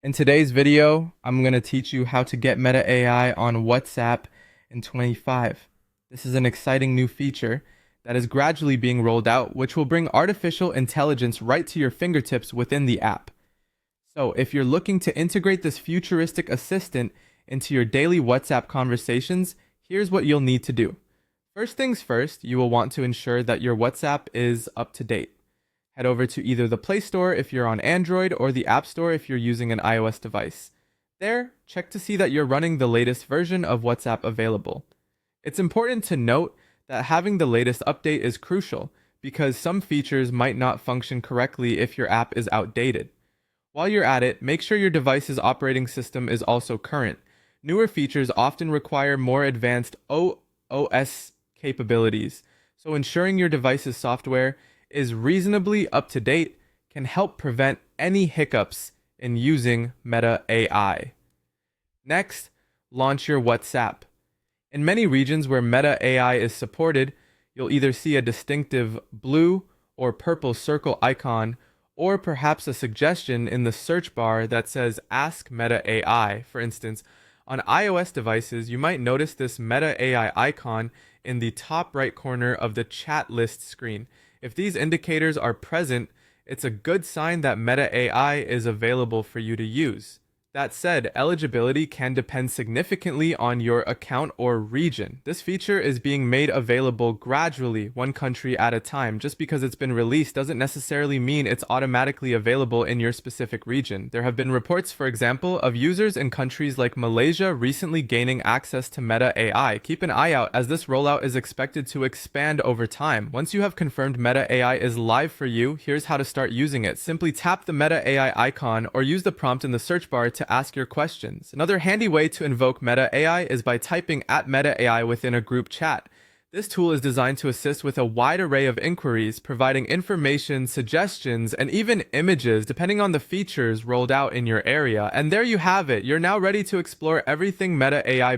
In today's video, I'm going to teach you how to get Meta AI on WhatsApp in 25. This is an exciting new feature that is gradually being rolled out, which will bring artificial intelligence right to your fingertips within the app. So, if you're looking to integrate this futuristic assistant into your daily WhatsApp conversations, here's what you'll need to do. First things first, you will want to ensure that your WhatsApp is up to date. Head over to either the Play Store if you're on Android or the App Store if you're using an iOS device. There, check to see that you're running the latest version of WhatsApp available. It's important to note that having the latest update is crucial because some features might not function correctly if your app is outdated. While you're at it, make sure your device's operating system is also current. Newer features often require more advanced OS capabilities, so ensuring your device's software is reasonably up to date can help prevent any hiccups in using Meta AI. Next, launch your WhatsApp. In many regions where Meta AI is supported, you'll either see a distinctive blue or purple circle icon, or perhaps a suggestion in the search bar that says Ask Meta AI. For instance, on iOS devices, you might notice this Meta AI icon in the top right corner of the chat list screen. If these indicators are present, it's a good sign that Meta AI is available for you to use. That said, eligibility can depend significantly on your account or region. This feature is being made available gradually, one country at a time. Just because it's been released doesn't necessarily mean it's automatically available in your specific region. There have been reports, for example, of users in countries like Malaysia recently gaining access to Meta AI. Keep an eye out as this rollout is expected to expand over time. Once you have confirmed Meta AI is live for you, here's how to start using it. Simply tap the Meta AI icon or use the prompt in the search bar to ask your questions. Another handy way to invoke Meta AI is by typing @Meta AI within a group chat. This tool is designed to assist with a wide array of inquiries, providing information, suggestions, and even images depending on the features rolled out in your area. And there you have it. You're now ready to explore everything Meta AI